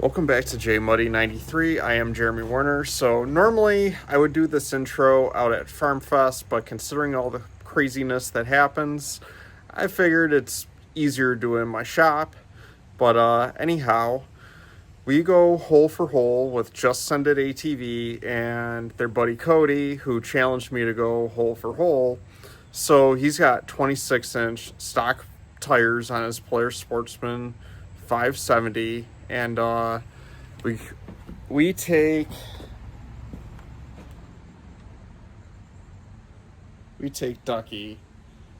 Welcome back to JMuddy93. I am Jeremy Warner. So normally I would do this intro out at Farm Fest, but considering all the craziness that happens, I figured it's easier to do it in my shop. But anyhow, we go hole for hole with Just Send It ATV and their buddy Cody, who challenged me to go hole for hole. So he's got 26-inch stock tires on his Polaris Sportsman 570, and we take Ducky,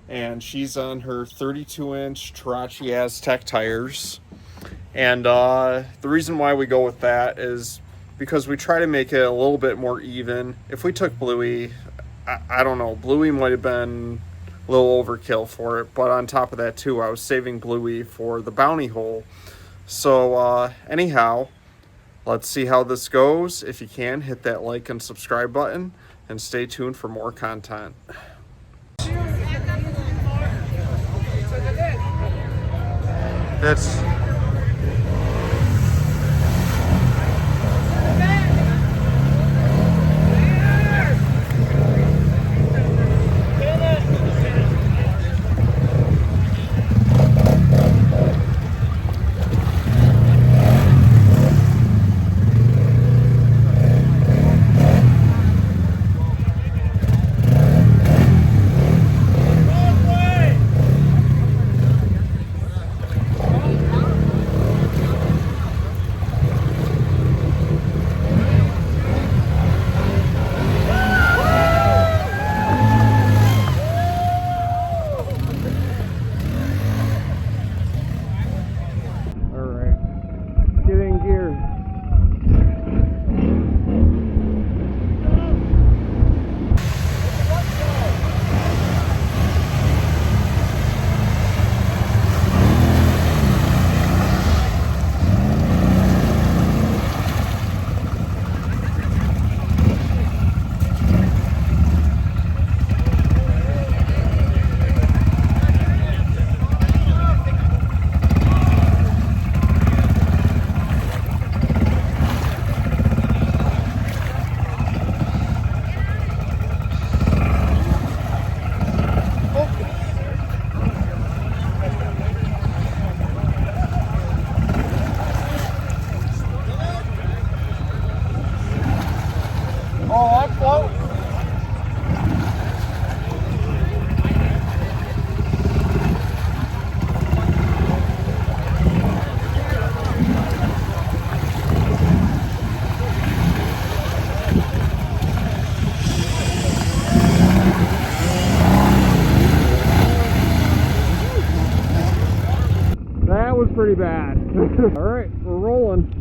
and she's on her 32-inch Tarachi Aztec tires. And the reason why we go with that is because we try to make it a little bit more even. If we took Bluey, I don't know, Bluey might have been a little overkill for it, but on top of that too, I was saving Bluey for the bounty hole. So anyhow, let's see how this goes. If you can, hit that like and subscribe button, and stay tuned for more content. That's pretty bad. All right, we're rolling.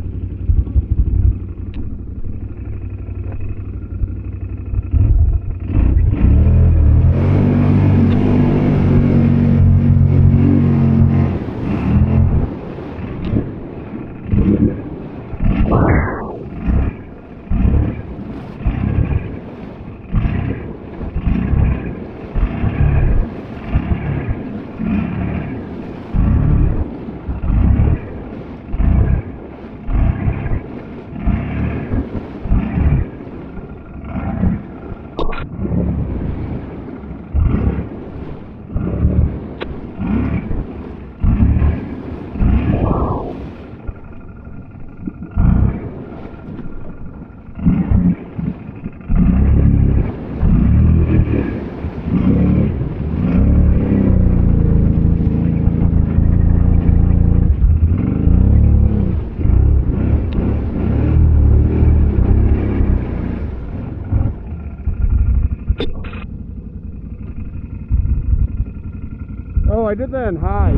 Oh, I did that in high.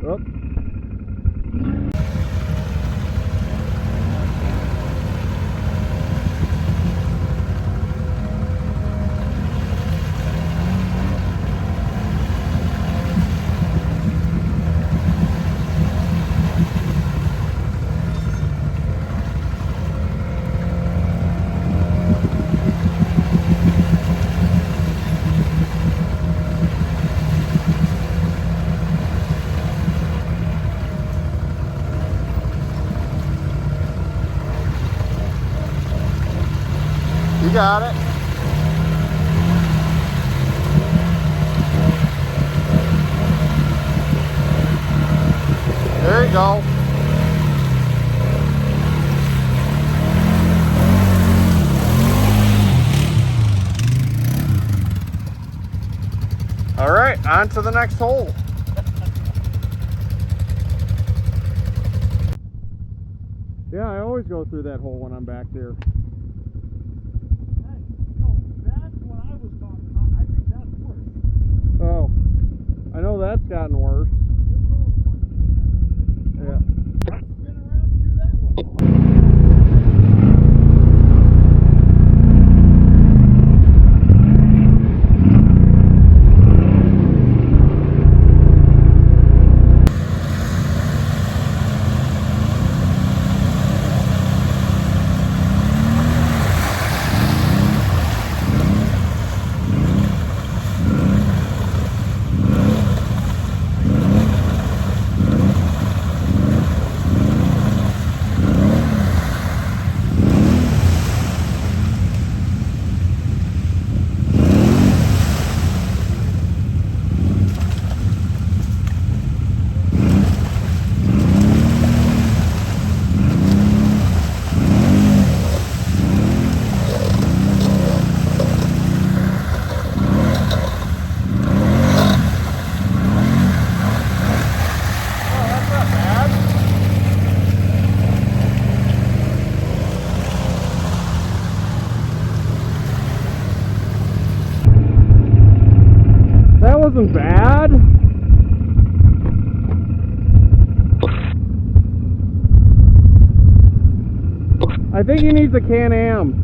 Oh. got it. There you go. All right, on to the next hole. Yeah, I always go through that hole when I'm back there. Hey, no, that's what I was talking about. I think that's worse. Oh, I know that's gotten worse. Yeah. Spin around and do that one. That wasn't bad. I think he needs a Can-Am.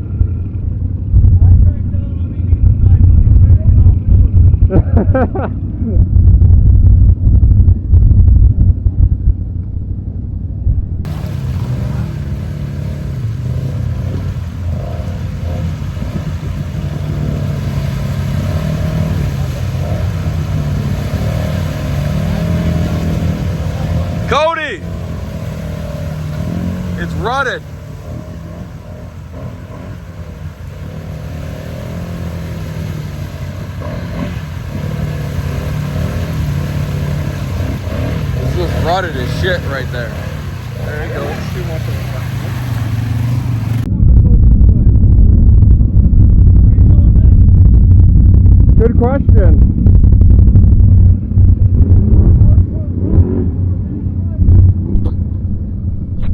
Cody! It's rutted. This was rutted as shit right there. There you go. Too much of it. Good question.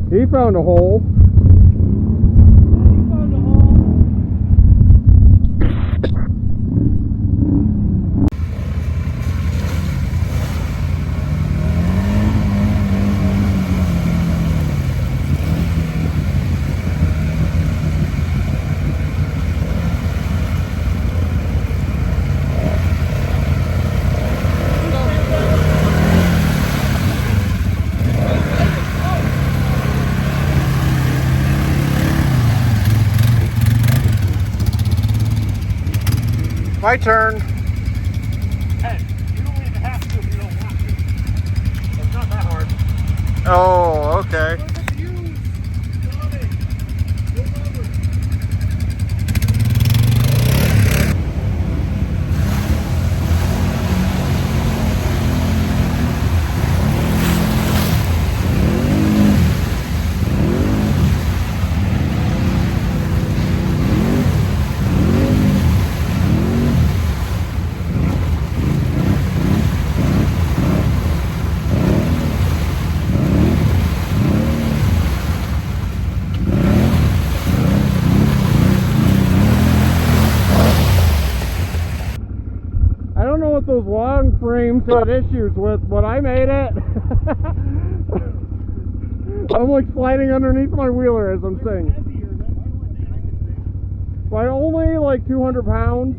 He found a hole. My turn. Hey, you don't even have to if you don't want to. It's not that hard. Oh, okay. Those long frames had issues with, but I made it. I'm like sliding underneath my wheeler as I'm saying. By only like 200 pounds.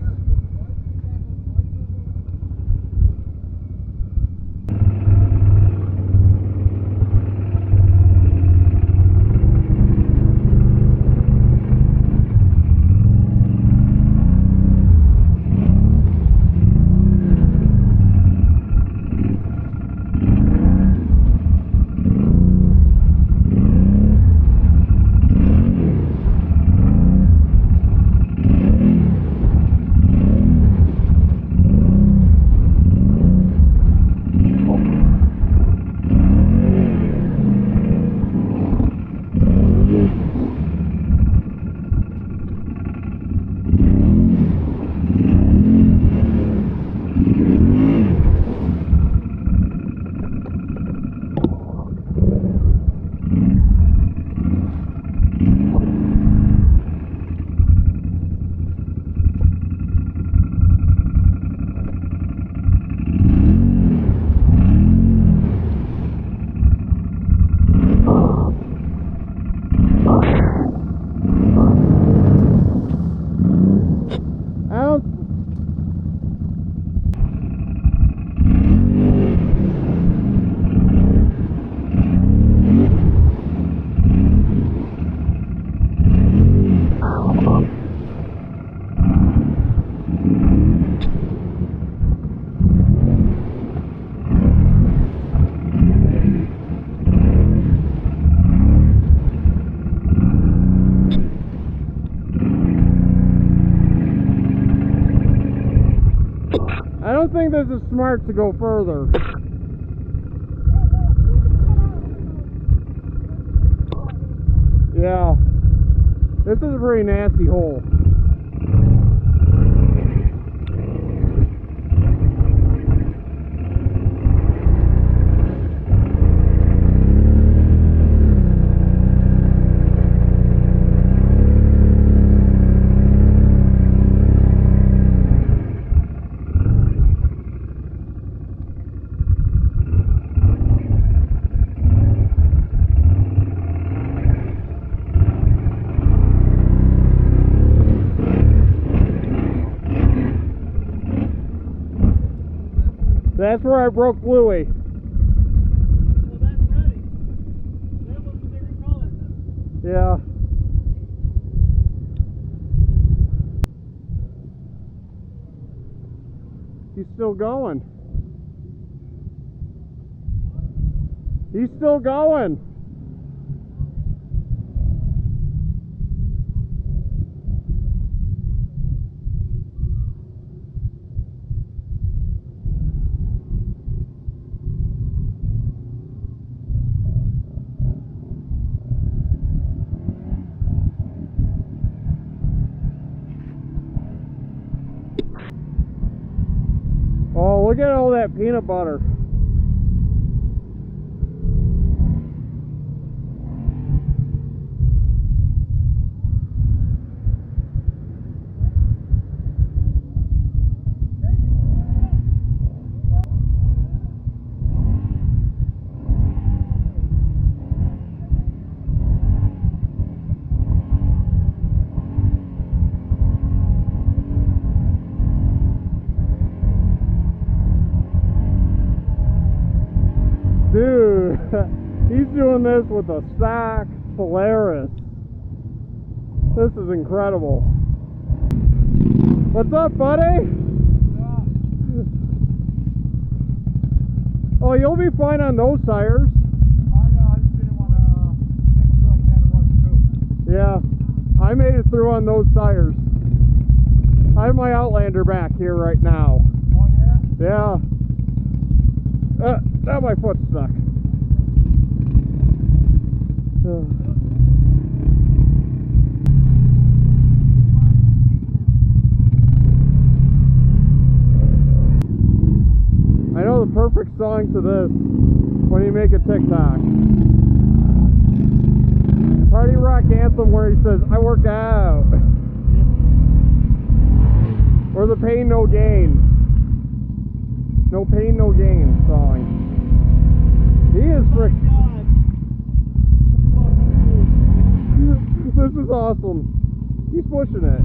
don't think this is smart to go further. Yeah. This is a pretty nasty hole. That's where I broke Bluey. Well, that's ready. That was a different color. Yeah. He's still going. He's still going. Oh, look at all that peanut butter. Dude, he's doing this with a stock Polaris. This is incredible. What's up, buddy? Oh, you'll be fine on those tires. I know, I just didn't want to make them feel like they had to rush through. Yeah, I made it through on those tires. I have my Outlander back here right now. Oh, yeah? Yeah. Now my foot's stuck. I know the perfect song to this when you make a TikTok. Party rock anthem where he says, I work out. Or the pain, no gain. No pain, no gain song. He is frick. This is awesome. He's pushing it.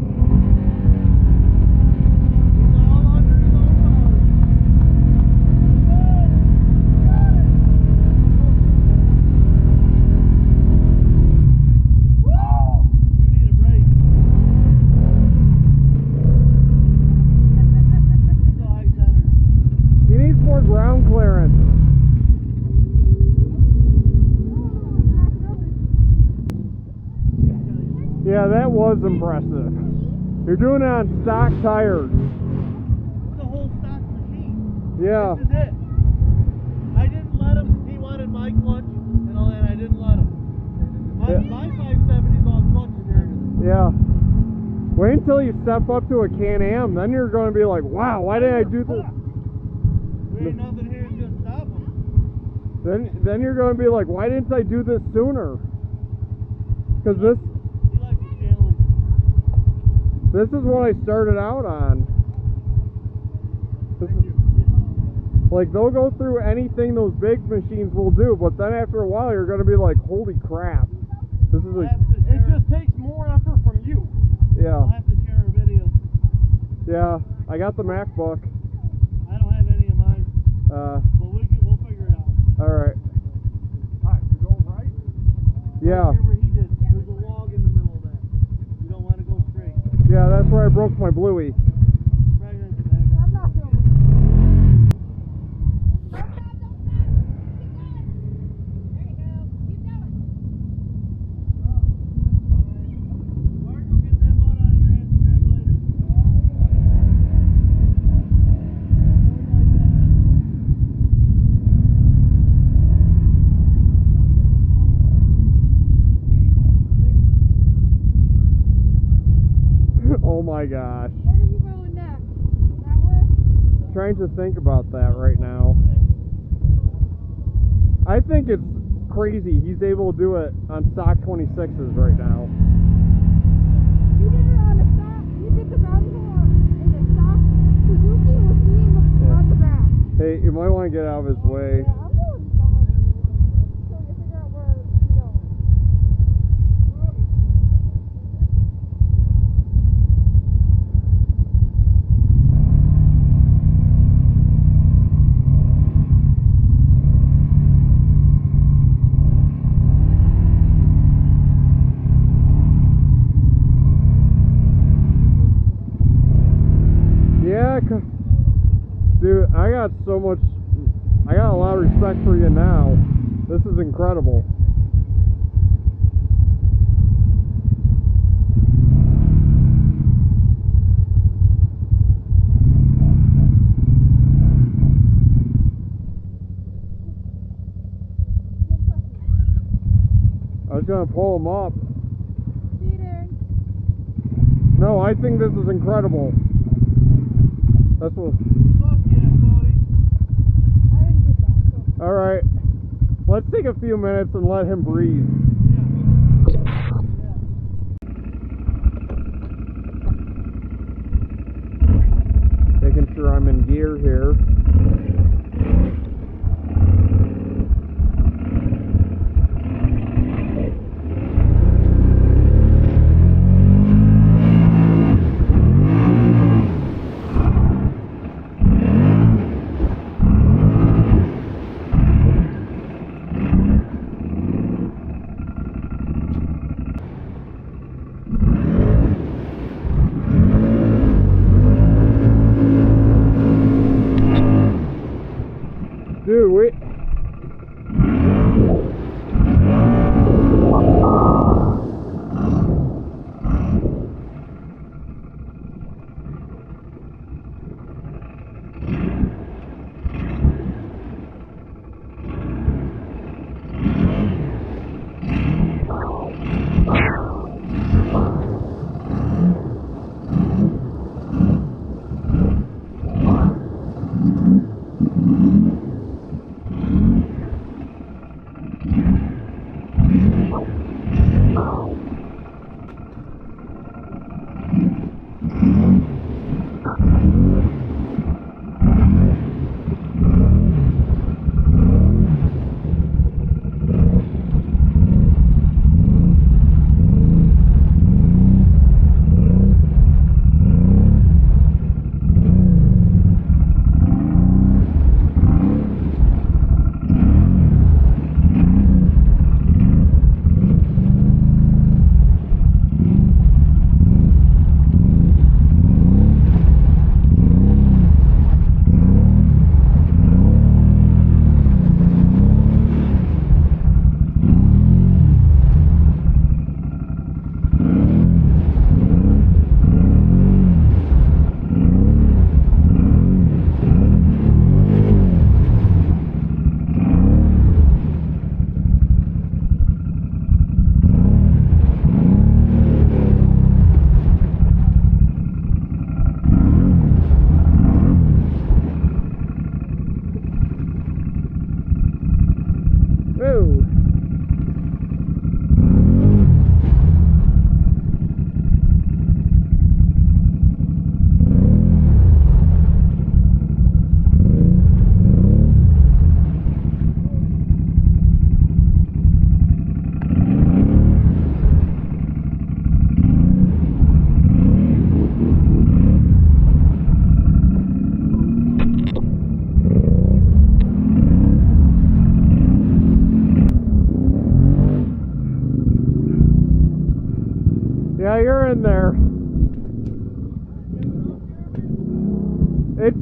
He needs more ground clearance. Yeah, that was impressive. You're doing it on stock tires. It's a whole stock machine. Yeah. This is it. I didn't let him. He wanted my clutch and all that. I didn't let him. My 570 is all clutch in there. Yeah. Wait until you step up to a Can-Am, then you're going to be like, wow, why didn't I do this? There ain't nothing here to just stop him. Then you're going to be like, why didn't I do this sooner? Because this He likes the challenge. This is what I started out on. Like, they'll go through anything those big machines will do, but then after a while, you're going to be like, holy crap. This is a... It just takes more effort from you. Yeah. I'll have to share a video. Yeah, I got the MacBook. I don't have any of mine. But we'll figure it out. Alright. Alright, you go right? Yeah. Whatever he did, there's a log in the middle of that. You don't want to go straight. Yeah, that's where I broke my Bluey. I'm not filming. my gosh. Where are you going next? That way? Trying to think about that right now. I think it's crazy he's able to do it on stock 26s right now. He did it on a stock. He did the downhill in a stock Suzuki with me in the front the back. Hey, you might want to get out of his way. Yeah, I'm going fine. So you figure out where to go. Yeah, dude, I got a lot of respect for you now. This is incredible. I was gonna pull him up. Cheating. No, I think this is incredible. That's what. Fuck yeah, Cody. I didn't get that. So. Alright. Let's take a few minutes and let him breathe. Making sure I'm in gear here. Dude, wait. Yeah, you're in there. It's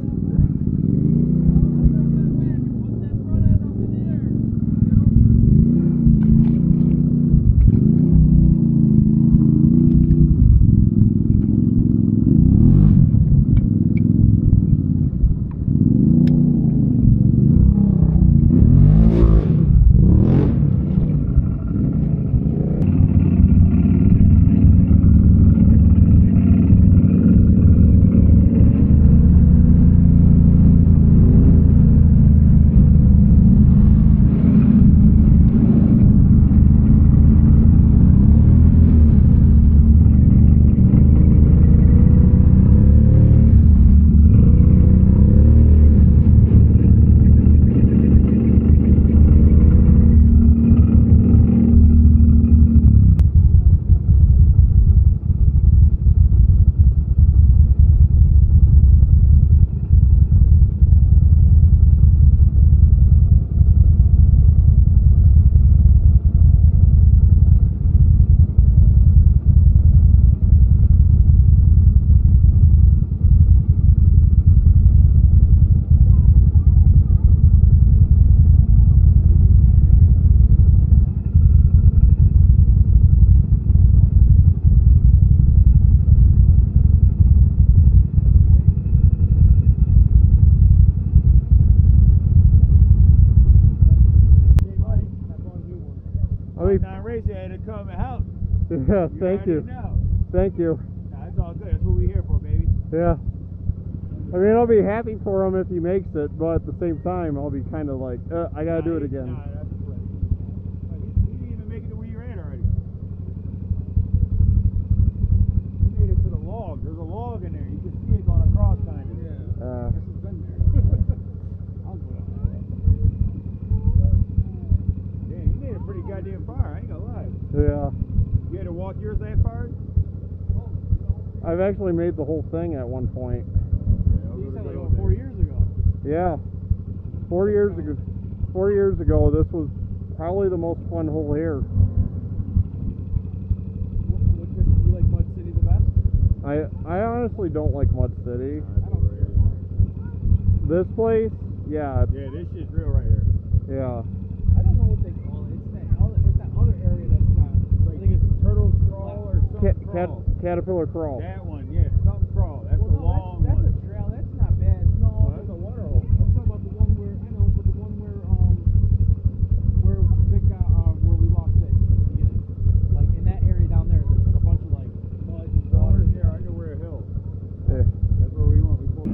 come help. Yeah, thank you. Thank you. Nah, it's all good. That's what we're here for, baby. Yeah. I mean, I'll be happy for him if he makes it, but at the same time, I'll be kind of like, I gotta do it again. Nah, that's what. He didn't even make it to where you're at already. He made it to the log. There's a log in there. You can see it going across kind of. Yeah. This has been there. I'll go down there. Yeah, you made it pretty goddamn far. I ain't gonna lie. Yeah. You had to walk yours that far? I've actually made the whole thing at one point. You said like 4 years ago. Yeah. 4 years ago. 4 years ago, this was probably the most fun hole here. You like Mud City the best? I honestly don't like Mud City. I don't care for it. This place, yeah. Yeah, this shit's real right here. Yeah. I don't know what they call it. It's that other area that's not. I think it's Turtle's Crawl or something. Crawl. Caterpillar Crawl. That one, yeah. Something Crawl. That's the long that's one. a trail. That's not bad. No, That's a water hole. I'm talking about the one where I know, but the one where Vic got where we lost Vic at the beginning. like in that area down there, there's like a bunch of like mud and water. Yeah, I know where a hill. Yeah. That's where we went before.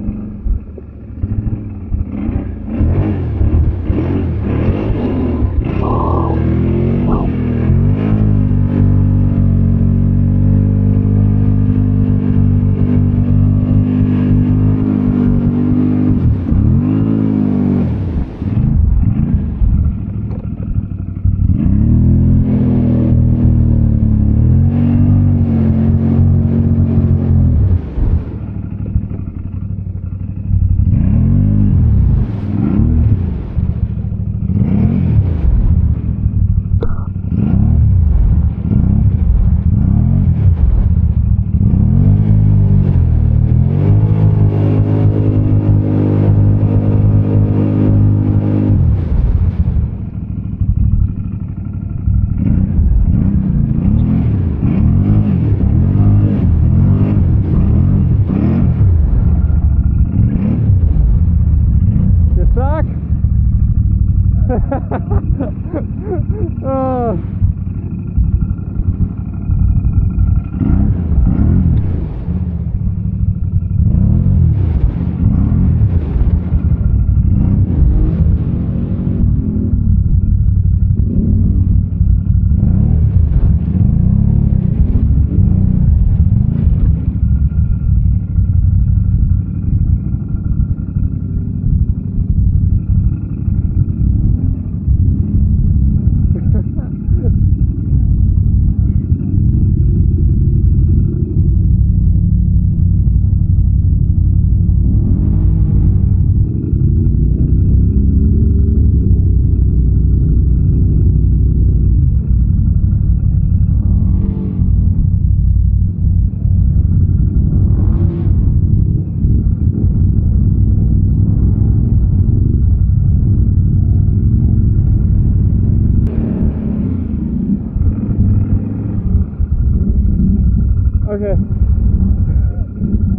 Okay.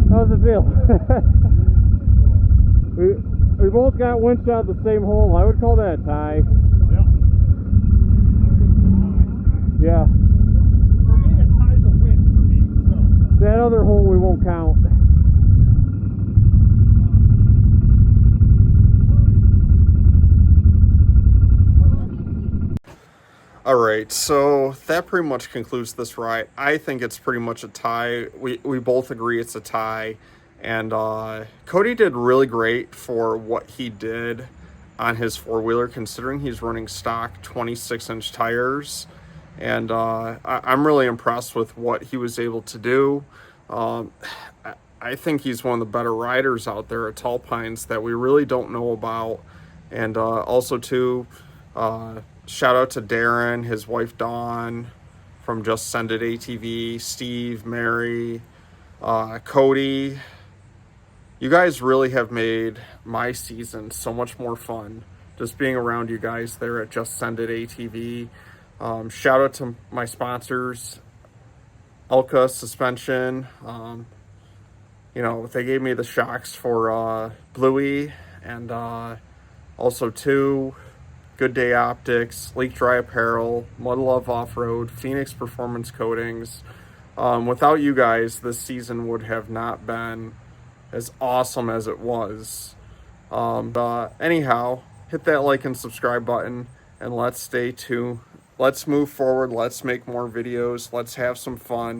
How's it feel? we both got winch out the same hole. I would call that a tie. Yeah. For me, a tie's a win for me. So. That other hole we won't count. All right, so that pretty much concludes this ride. I think it's pretty much a tie. We both agree it's a tie. And Cody did really great for what he did on his four-wheeler, considering he's running stock 26-inch tires. And I'm really impressed with what he was able to do. I think he's one of the better riders out there at Tall Pines that we really don't know about. And also, too, shout out to Darren, his wife Dawn from Just Send It ATV, Steve, Mary, Cody. You guys really have made my season so much more fun just being around you guys there at Just Send It ATV. Shout out to my sponsors, Elka Suspension. You know, they gave me the shocks for Bluey, and also too, Good Day Optics, LeakDry Apparal, Love Offroad, Phoenix Performance Coatings. Without you guys, this season would have not been as awesome as it was. Anyhow, hit that like and subscribe button, and let's stay tuned. Let's move forward. Let's make more videos. Let's have some fun.